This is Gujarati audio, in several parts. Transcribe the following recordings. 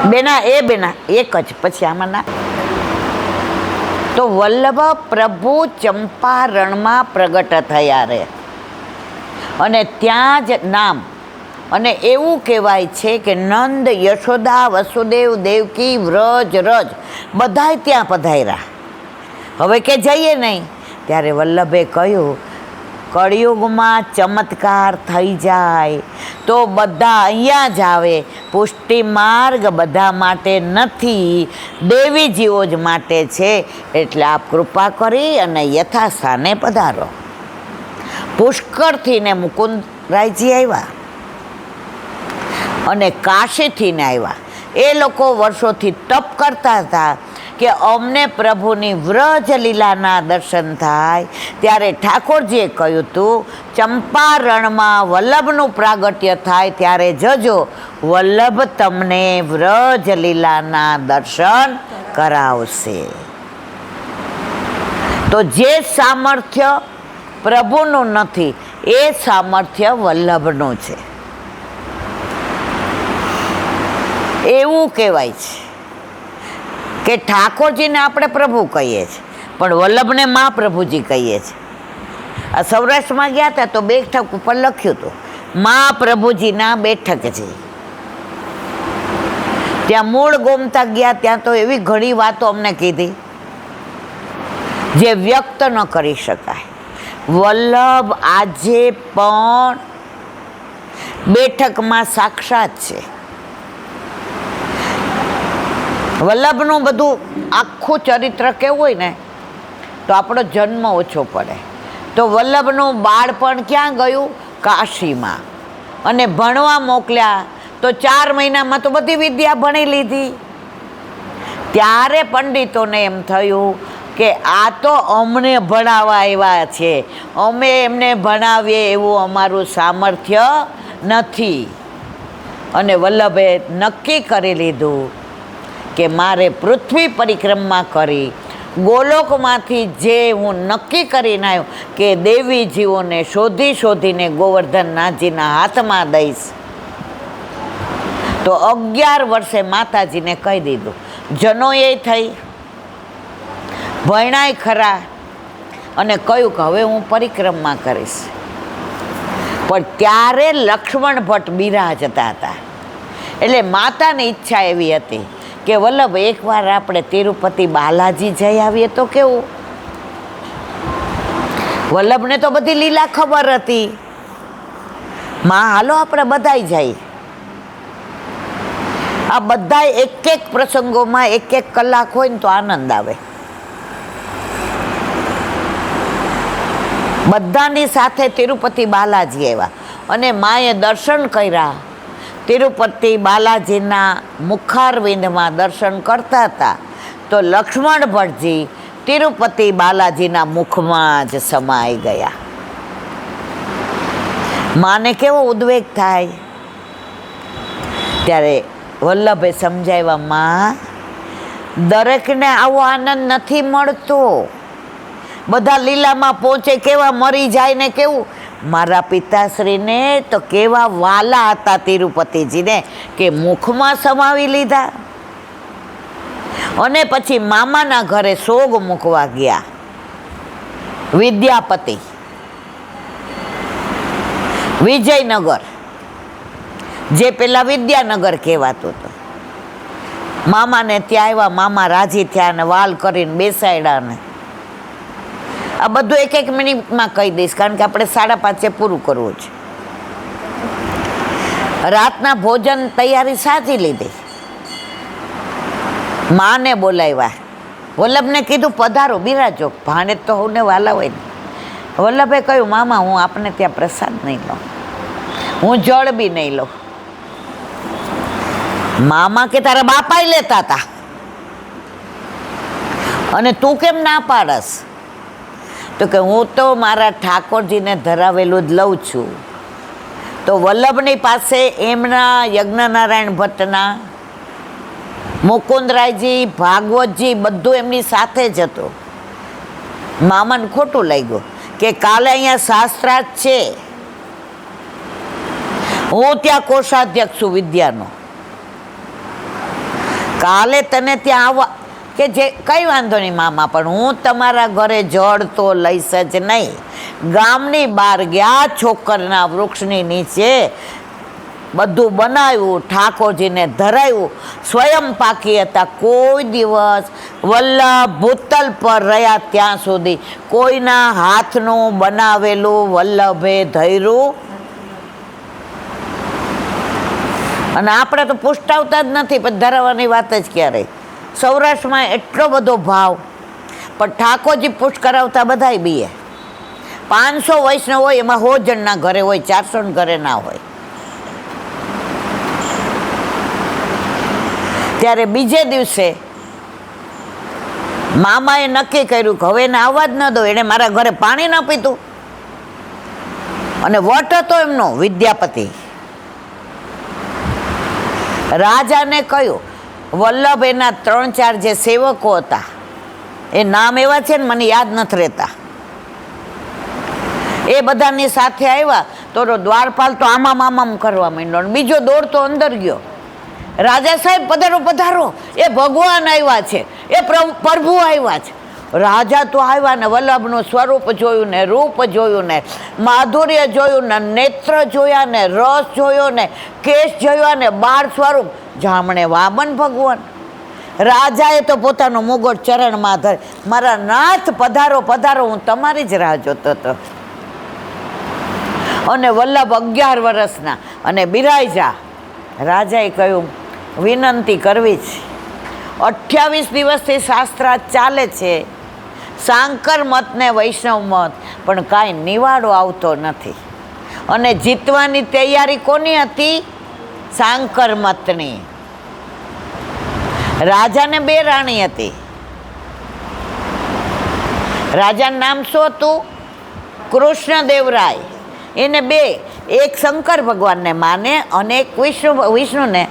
બેના એક જ, પછી આમાં ના. તો વલ્લભ પ્રભુ ચંપારણમાં પ્રગટ થયા રે, અને ત્યાં જ નામ. અને એવું કહેવાય છે કે નંદ, યશોદા, વસુદેવ, દેવકી, વ્રજ, રજ બધાય ત્યાં પધાર્યા. હવે કે જઈએ નહીં, ત્યારે વલ્લભે કહ્યું, કળિયુગમાં ચમત્કાર થઈ જાય તો બધા અહીંયા જ આવે. પુષ્ટિ માર્ગ બધા માટે નથી, દેવીજીઓ જ માટે છે. એટલે આપ કૃપા કરી અને યથાસ્થાને પધારો. પુષ્કળથી ને મુકુંદરાયજી આવ્યા અને કાશીથી ને આવ્યા. એ લોકો વર્ષોથી તપ કરતા હતા કે અમને પ્રભુની વ્રજ લીલાના દર્શન થાય. ત્યારે ઠાકોરજીએ કહ્યું હતું, ચંપારણમાં વલ્લભનું પ્રાગટ્ય થાય ત્યારે જજો, વલ્લભ તમને વ્રજ લીલાના દર્શન કરાવશે. તો જે સામર્થ્ય પ્રભુનું નથી, એ સામર્થ્ય વલ્લભનું છે, એવું કહેવાય છે. કે ઠાકોરજીને આપણે પ્રભુ કહીએ છીએ, પણ વલ્લભને મા પ્રભુજી કહીએ છીએ. આ સૌરાષ્ટ્રમાં ગયા હતા તો બેઠક ઉપર લખ્યું હતું, મા પ્રભુજીના બેઠકજી. ત્યાં મૂળ ગોમતા ગયા, ત્યાં તો એવી ઘણી વાતો અમને કીધી જે વ્યક્ત ન કરી શકાય. વલ્લભ આજે પણ બેઠકમાં સાક્ષાત છે. વલ્લભનું બધું આખું ચરિત્ર કેવું હોય ને તો આપણો જન્મ ઓછો પડે. તો વલ્લભનું બાળપણ ક્યાં ગયું? કાશીમાં. અને ભણવા મોકલ્યા તો 4 મહિનામાં તો બધી વિદ્યા ભણી લીધી. ત્યારે પંડિતોને એમ થયું કે આ તો અમને ભણાવવા આવ્યા છે, અમે એમને ભણાવીએ એવું અમારું સામર્થ્ય નથી. અને વલ્લભે નક્કી કરી લીધું કે મારે પૃથ્વી પરિક્રમા કરી ગોલોકમાંથી જે હું નક્કી કરીને આવ્યો કે દેવીજીઓને શોધીને ગોવર્ધનનાથજીના હાથમાં દઈશ. તો 11 વર્ષે માતાજીને કહી દીધું. જનોએ થઈ, ભણાય ખરા, અને કહ્યું કે હવે હું પરિક્રમા કરીશ. પણ ત્યારે લક્ષ્મણ ભટ્ટ બિરાજતા હતા. એટલે માતાની ઈચ્છા એવી હતી કે વલ્લભ એકવાર આપણે તિરુપતિ બાલાજી જઈ આવીએ તો કેવું. વલ્લભને તો બધી લીલા ખબર હતી. માં હાલો આપણે બધાય જઈએ. આ બધાય એક પ્રસંગોમાં 1 કલાક હોય ને તો આનંદ આવે. બધાની સાથે તિરુપતિ બાલાજી આવ્યા અને માએ દર્શન કર્યા. તિરુપતિ બાલાજીના મુખારવિંદમાં દર્શન કરતા હતા તો લક્ષ્મણ ભટ્ટજી તિરુપતિ બાલાજીના મુખમાં જ સમાઈ ગયા. માને કેવો ઉદ્વેગ થાય. ત્યારે વલ્લભે સમજાવ્યા, માં દરેકને આવો આનંદ નથી મળતો. બધા લીલામાં પહોંચે કેવા મરી જાય ને કેવું. મારા પિતાશ્રીને તો કેવા વાલા હતા તિરુપતિજીને કે મુખમાં સમાવી લીધા. અને પછી મામાના ઘરે સોગ મૂકવા ગયા. વિદ્યાપતિ, વિજયનગર, જે પેલા વિદ્યાનગર કહેવાતું હતું. મામાને ત્યાં આવ્યા. મામા રાજી થયા ને વાલ કરીને બેસાડ્યા. ને આ બધું 1 મિનિટમાં કહી દઈશ, કારણ કે આપણે 5:30 પૂરું કરવું છે. રાતના ભોજન તૈયારી સાચી લીધી. માને બોલાવ્યા. વલ્લભને કીધું પધારો, બિરાજો. ભાણે તો હોને વાલા હોય ને. વલ્લભે કહ્યું, મામા હું આપને ત્યાં પ્રસાદ નહીં લઉં, હું જળ બી નહીં લઉં. મામા કે તારા બાપાય લેતા હતા અને તું કેમ ના પાડસ? તો કે હું તો મારા ઠાકોરજીને ધરાવેલું જ લઉં છું. તો વલ્લભની પાસે એમના યજ્ઞનારાયણ ભટ્ટના, મુકુંદરાયજી, ભાગવતજી બધું એમની સાથે જ હતું. મામાને ખોટું લાગ્યું કે કાલે અહીંયા શાસ્ત્રાર્થ છે, હું ત્યાં કોષાધ્યક્ષ છું વિદ્યાનો. કાલે તને ત્યાં આવવા કે જે કંઈ વાંધો નહીં મામા, પણ હું તમારા ઘરે જળ તો લઈશ જ નહીં. ગામની બહાર ગયા, છોકરના વૃક્ષની નીચે બધું બનાવ્યું, ઠાકોરજીને ધરાવ્યું. સ્વયં પાકી હતા. કોઈ દિવસ વલ્લભ ભૂતલ પર રહ્યા ત્યાં સુધી કોઈના હાથનું બનાવેલું વલ્લભે ધર્યું. અને આપણે તો પુષ્ટાવતા જ નથી, પણ ધરાવવાની વાત જ ક્યારે. સૌરાષ્ટ્રમાં એટલો બધો ભાવ, પણ ઠાકોરજી પુષ્ટ કરાવતા બધાય બીએ. 500 વૈષ્ણવ હોય, એમાં 100 જણના ઘરે હોય, 400 ઘરે ના હોય. ત્યારે બીજે દિવસે મામાએ નક્કી કર્યું કે હવે એને આવવા જ ન દો. એણે મારા ઘરે પાણી ન પીતું. અને વટ હતો એમનો વિદ્યાપતિ. રાજાને કહ્યું, વલ્લભ એના 3-4 જે સેવકો હતા, એ નામ એવા છે ને મને યાદ નથી રહેતા, એ બધાની સાથે આવ્યા. તો દ્વારપાલ તો આમામ કરવા માંડ્યો, અને બીજો દોડતો અંદર ગયો. રાજા સાહેબ પધારો પધારો, એ ભગવાન આવ્યા છે, એ પ્રભુ આવ્યા છે. રાજા તો આવ્યા ને વલ્લભનું સ્વરૂપ જોયું ને, રૂપ જોયું ને, માધુર્ય જોયું ને, નેત્ર જોયા ને, રસ જોયો ને, કેશ જોયા ને, બાળ સ્વરૂપ જામણે વામન ભગવાન. રાજાએ તો પોતાનો મુગટ ચરણમાં ધરી, મારા નાથ પધારો પધારો, હું તમારી જ રાહ જોતો હતો. અને વલ્લભ 11 વર્ષના અને બિરાજા. રાજાએ કહ્યું, વિનંતી કરવી છે. 28 દિવસથી શાસ્ત્રાર્થ ચાલે છે, સાંકર મત ને વૈષ્ણવ મત, પણ કાંઈ નિવાડો આવતો નથી. અને જીતવાની તૈયારી કોની હતી? સાંકર મતની. રાજાને 2 રાણી હતી. રાજાનું નામ શું હતું? કૃષ્ણદેવરાય. એને 2, એક શંકર ભગવાનને માને અને એક વિષ્ણુને.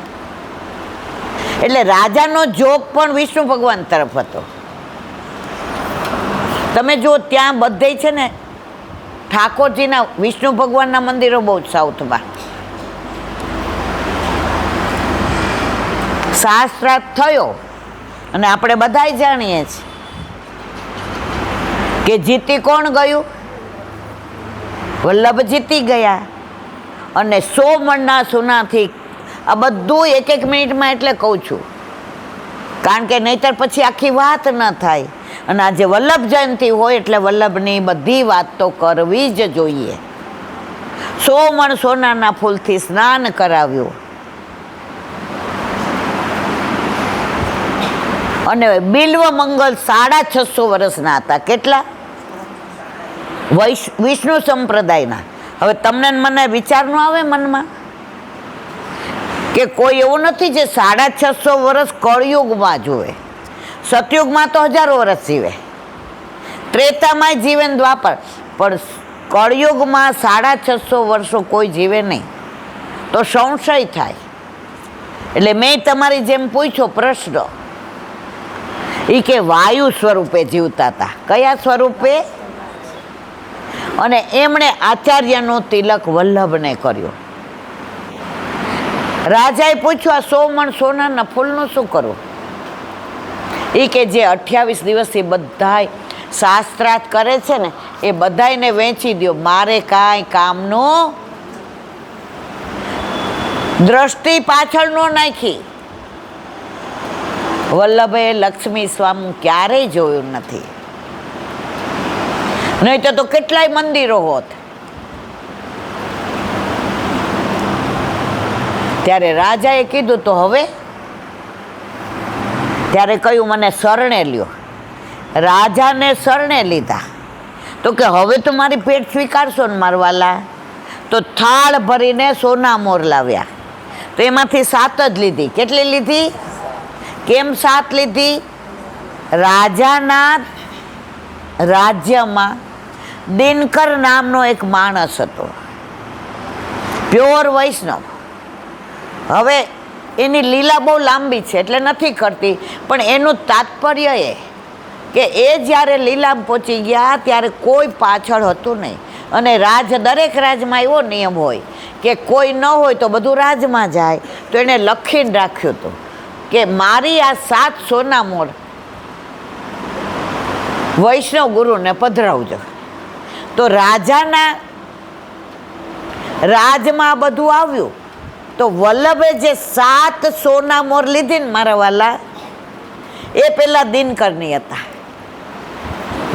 એટલે રાજાનો જોગ પણ વિષ્ણુ ભગવાન તરફ હતો. તમે જો ત્યાં બધે છે ને ઠાકોરજીના વિષ્ણુ ભગવાનના મંદિરો બહુ સાઉથમાં. શાસ્ત્રાર્થ થયો અને આપણે બધાય જાણીએ છીએ કે જીતી કોણ ગયું? વલ્લભ જીતી ગયા. અને 100 મણના સોનાથી, આ બધું 1 મિનિટમાં એટલે કહું છું, કારણ કે નહીંતર પછી આખી વાત ન થાય. અને આજે વલ્લભ જયંતિ હોય એટલે વલ્લભની બધી વાત તો કરવી જ જોઈએ. 100 મણ સોનાના ફૂલથી સ્નાન કરાવ્યું. અને બિલ્વ મંગલ 650 વર્ષના હતા. કેટલા? વિષ્ણુ સંપ્રદાયના. હવે તમને મને વિચાર ન આવે મનમાં કે કોઈ એવું નથી જે 650 વર્ષ કળયુગમાં જોવે. સતયુગમાં તો 1000 વર્ષ જીવે, ત્રેતામાં જીવે, દ્વાપર, પણ કળયુગમાં 650 વર્ષો કોઈ જીવે નહીં. તો સંશય થાય. એટલે મેં તમારી જેમ પૂછ્યો પ્રશ્ન, એ કે વાયુ સ્વરૂપે જીવતા હતા. કયા સ્વરૂપે? અને એમણે આચાર્યનો તિલક વલ્લભને કર્યો. રાજાએ પૂછ્યું, 100 મણ સોનાના ફૂલનું શું કરવું? એ કે જે 28 દિવસથી બધાય શાસ્ત્રાર્થ કરે છે ને, એ બધાયને વેચી દો, મારે કાંઈ કામનું. દ્રષ્ટિ પાછળ ન નાખી. વલ્લભે લક્ષ્મી સ્વામી ક્યારેય જોયું નથી, નહીં તો કેટલાય મંદિરો હોત. ત્યારે રાજાએ કીધું તો હવે, ત્યારે કહ્યું મને શરણે લ્યો. રાજાને શરણે લીધા. તો કે હવે તો મારી ભેટ સ્વીકારશો ને મારવાલા? તો થાળ ભરીને સોના મોર લાવ્યા. તો એમાંથી 7 જ લીધી. કેટલી લીધી? કેમ 7 લીધી? રાજાના રાજ્યમાં દિનકર નામનો એક માણસ હતો, પ્યોર વૈષ્ણવ. હવે એની લીલા બહુ લાંબી છે એટલે નથી કરતી, પણ એનું તાત્પર્ય એ કે એ જ્યારે લીલામ પહોંચી ગયા ત્યારે કોઈ પાછળ હતું નહીં. અને દરેક રાજમાં એવો નિયમ હોય કે કોઈ ન હોય તો બધું રાજમાં જાય. તો એણે લખીને રાખ્યું હતું કે મારી આ 7 સોના મોર વૈષ્ણવ ગુરુને પધરાવજો. તો રાજાના રાજમાં બધું આવ્યું. તો વલ્લભે જે 7 સોના મોર લીધી ને મારા વાલા, એ પેલા દિનકરની હતા,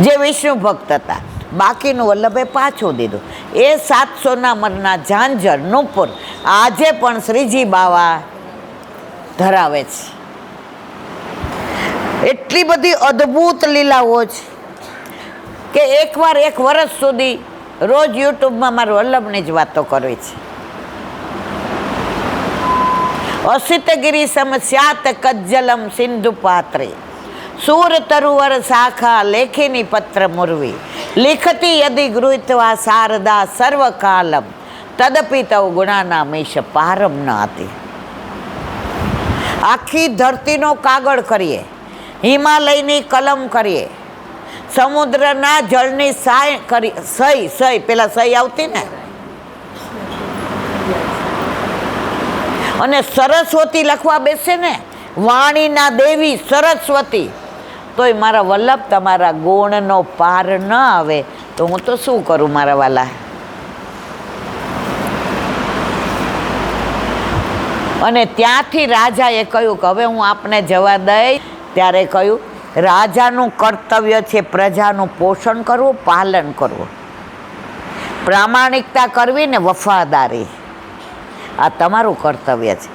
જે વિષ્ણુ ભક્ત હતા. બાકીનું વલ્લભે પાછું દીધું. એ 7 સોના મોરના ઝાંઝર નુપુર આજે પણ શ્રીજી બાવા ધરાવે છે. એટલી બધી અદ્ભુત લીલાઓ છે કે એકવાર 1 વર્ષ સુધી રોજ યુટ્યુબમાં મારા વલ્લભની જ વાતો કરવી છે. અસિતગીરી સમસ્યાત કજ્જલમ સિંધુ પાત્રે સૂર તરુવર શાખા લેખિની પત્ર મુરવી લિખતી યદિ ગૃહિત્વા શારદા સર્વકાલમ તદપી તવ ગુણાના મીશ પારમ ન હતી. આખી ધરતીનો કાગળ કરીએ, હિમાલયની કલમ કરીએ, સમુદ્રના જળની સાય કરી, સહી પેલા સહી આવતી ને, અને સરસ્વતી લખવા બેસે ને, વાણીના દેવી સરસ્વતી, તોય મારા વલ્લભ તમારા ગુણનો પાર ન આવે તો હું તો શું કરું મારા વાલા. અને ત્યાંથી રાજાએ કહ્યું કે હવે હું આપને જવા દઈ. ત્યારે કહ્યું રાજાનું કર્તવ્ય છે પ્રજાનું પોષણ કરવું, પાલન કરવું, પ્રામાણિકતા કરવી ને વફાદારી, આ તમારું કર્તવ્ય છે.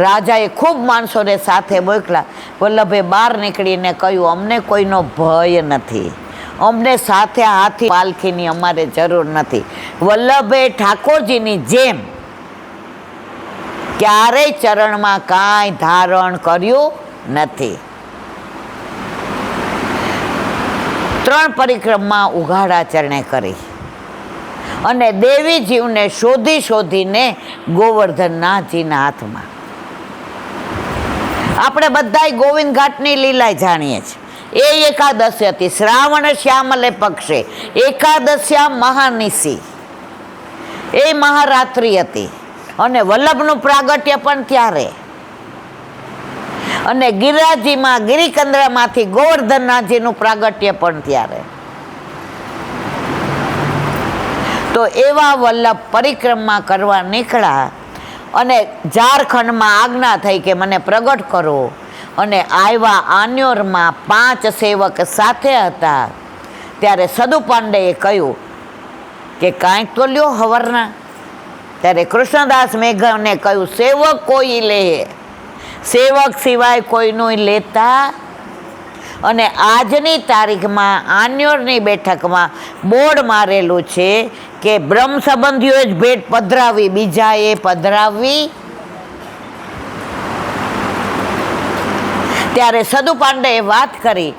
રાજાએ ખૂબ માણસોને સાથે મોકલા. વલ્લભે બહાર નીકળીને કહ્યું અમને કોઈનો ભય નથી, અમને સાથે હાથી પાલખીની અમારે જરૂર નથી. વલ્લભે ઠાકોરજીની જેમ ક્યારેય ચરણમાં કાંઈ ધારણ કર્યું નથી. 3 પરિક્રમા ઉઘાડા ચરણે કરી અને દેવી જીવને શોધી શોધીને ગોવર્ધનનાથજીના હાથમાં. આપણે બધાય ગોવિંદ ઘાટની લીલા જાણીએ છીએ. એ એકાદશી હતી, શ્રાવણ શ્યામલે પક્ષે એકાદશ્યા મહાનિશી, એ મહારાત્રિ હતી. અને વલ્લભનું પ્રાગટ્ય પણ ત્યારે. અને ગિરિરાજીમાં ગિરિકંદરામાંથી ગોવર્ધનનાથજીનું પ્રાગટ્ય પણ ત્યારે. તો એવા વલ્લભ પરિક્રમા કરવા નીકળ્યા અને ઝારખંડમાં આજ્ઞા થઈ કે મને પ્રગટ કરો. અને આવ્યા આન્યોરમાં 5 સેવક સાથે હતા. ત્યારે સદુ પાંડેએ કહ્યું કે કાંઈક તો લ્યો હવરના. ત્યારે કૃષ્ણદાસ મેઘને કહ્યું સેવક કોઈ લે, સેવક સિવાય કોઈનું લેતા. અને આજની તારીખમાં આન્યોરની બેઠકમાં બોર્ડ મારેલું છે કે બ્રહ્મ સંબંધીઓએ જ ભેટ પધરાવી, બીજાએ પધરાવી. ત્યારે સદુ પાંડેએ વાત કરી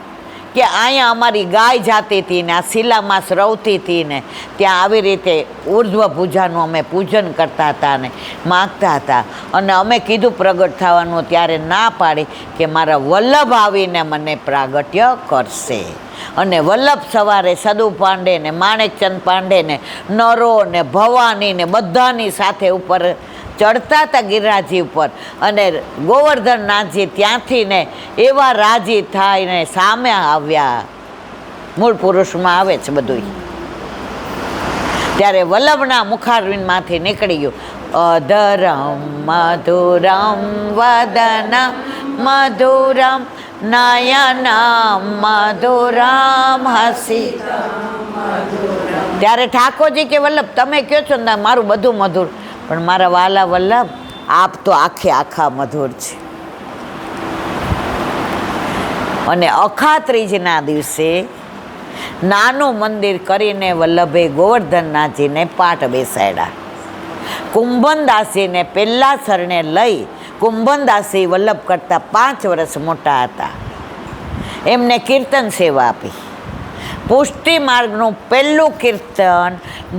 કે અહીંયા અમારી ગાય જાતી હતી ને આ શિલામાં સ્રવતી હતી ને ત્યાં આવી રીતે ઉર્ધ્વ પૂજાનું અમે પૂજન કરતા હતા ને માગતા હતા. અને અમે કીધું પ્રગટ થવાનું, ત્યારે ના પાડી કે મારા વલ્લભ આવીને મને પ્રાગટ્ય કરશે. અને વલ્લભ સવારે સદુ પાંડે ને માણેકચંદ પાંડે ને નરો ને ભવાની ને બધાની સાથે ઉપર ચડતા હતા ગિરિરાજી ઉપર. અને ગોવર્ધનનાથજી ત્યાંથી ને એવા રાજી થાયને સામે આવ્યા. મૂળ પુરુષમાં આવે છે બધું. ત્યારે વલ્લભના મુખારવિંદમાંથી નીકળી ગયું અધરમ મધુરમ વદનમ મધુરમ નયનમ મધુરમ હસી. ત્યારે ઠાકોરજી કે વલ્લભ તમે કહો છો ને મારું બધું મધુર, પણ મારા વાલા વલ્લભ આપ તો આખા મધુર છે. અને અખાત્રીજના દિવસે નાનું મંદિર કરીને વલ્લભે ગોવર્ધનનાથજીને પાઠ બેસાડ્યા. કુંભનદાસીને પહેલા શરણે લઈ, કુંભનદાસી વલ્લભ કરતાં 5 વર્ષ મોટા હતા, એમને કીર્તન સેવા આપી. પુષ્ટિ માર્ગનું પહેલું કીર્તન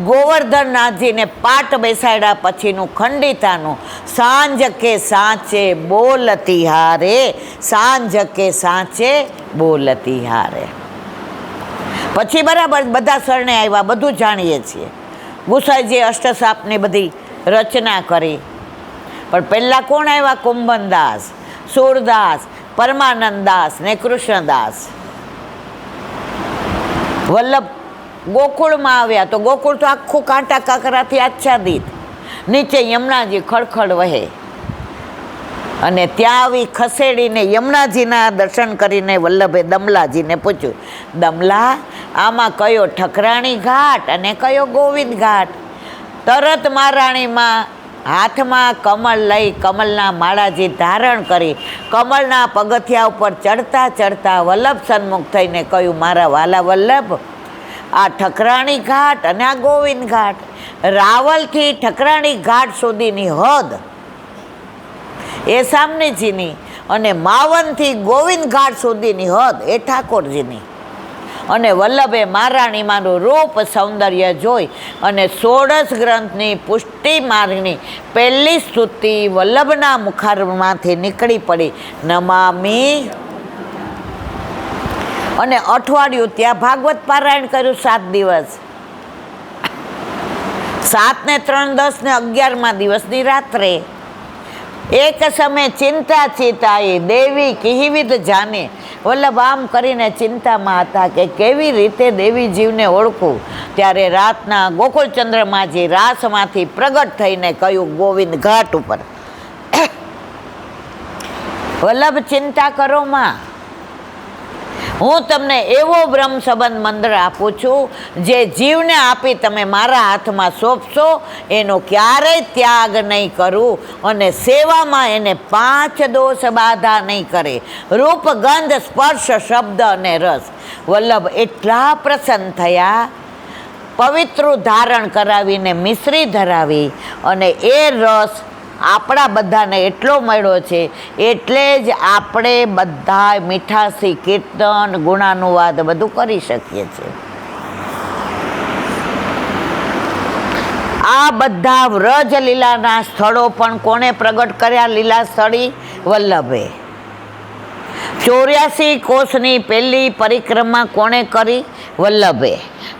ગોવર્ધનનાથજીને પાઠ બેસાડ્યા પછીનું ખંડિતાનું સાંજ કે સાંચે બોલતી હારે, સાંજ કે સાંચે બોલતી હારે. પછી બરાબર બધા શરણે આવ્યા, બધું જાણીએ છીએ. ગુસાઈજી અષ્ટસાપની બધી રચના કરી. પણ પહેલાં કોણ આવ્યા? કુંભનદાસ. સૂરદાસ, પરમાનંદદાસ ને કૃષ્ણદાસ. વલ્લભ ગોકુળમાં આવ્યા તો ગોકુળ તો આખું કાંટા કાંકરાથી આચ્છાદિત, નીચે યમુનાજી ખળખળ વહે, અને ત્યાં આવી ખસેડીને યમુનાજીના દર્શન કરીને વલ્લભે દમલાજીને પૂછ્યું, દમલા, આમાં કયો ઠકરાણી ઘાટ અને કયો ગોવિંદ ઘાટ? તરત મહારાણીમાં હાથમાં કમળ લઈ કમળના માળાજી ધારણ કરી કમળના પગથિયા ઉપર ચડતા ચડતા વલ્લભ સન્મુખ થઈને કહ્યું, મારા વાલા વલ્લભ, આ ઠકરાણી ઘાટ અને આ ગોવિંદ ઘાટ, રાવલથી ઠકરાણી ઘાટ સુધીની હદ એ સામનેજીની, અને માવનથી ગોવિંદ ઘાટ સુધીની હદ એ ઠાકોરજીની. અને વલ્લભે મહારાણીમાંનું રૂપ સૌંદર્ય જોઈ અને 16 ગ્રંથની પુષ્ટિ માર્ગની પહેલી સ્તુતિ વલ્લભના મુખારમાંથી નીકળી પડી, નમામી. અને અઠવાડિયું ત્યાં ભાગવત પારાયણ કર્યું 7 દિવસ. 7 ને 3 10 ને 11મા દિવસની રાત્રે એક સમય ચિંતા ચિતાએ દેવી કિહિવિદ જાને. વલ્લભ આમ કરીને ચિંતામાં હતા કે કેવી રીતે દેવી જીવને ઓળખું. ત્યારે રાતના ગોકુળચંદ્રમાજી રાસમાંથી પ્રગટ થઈને કહ્યું, ગોવિંદ ઘાટ ઉપર. વલ્લભ ચિંતા કરો માં, હું તમને એવો બ્રહ્મ સંબંધ મંત્ર આપું છું જે જીવને આપી તમે મારા હાથમાં સોંપશો, એનો ક્યારેય ત્યાગ નહીં કરું, અને સેવામાં એને 5 દોષ બાધા નહીં કરે, રૂપ, ગંધ, સ્પર્શ, શબ્દ અને રસ. વલ્લભ એટલા પ્રસન્ન થયા, પવિત્ર ધારણ કરાવીને મિશ્રી ધરાવી, અને એ રસ આપણા બધાને એટલો મળ્યો છે, એટલે જ આપણે બધા મીઠાશી કીર્તન, ગુણાનુવાદ બધું કરી શકીએ છીએ. આ બધા વ્રજ લીલાના સ્થળો પણ કોણે પ્રગટ કર્યા? લીલા સ્થળી વલ્લભે. 84 કોષની પહેલી પરિક્રમા કોણે કરી? વલ્લભે.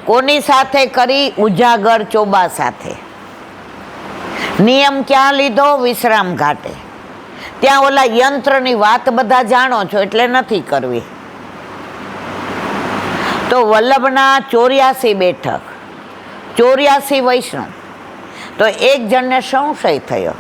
કોની સાથે કરી? ઉજાગર ચોબા સાથે. નિયમ ક્યાં લીધો? વિશ્રામ ઘાટે. ત્યાં ઓલા યંત્રની વાત બધા જાણો છો એટલે નથી કરવી. તો વલ્લભના 84 બેઠક, 84 વૈષ્ણવ. તો એક જણને સંશય થયો,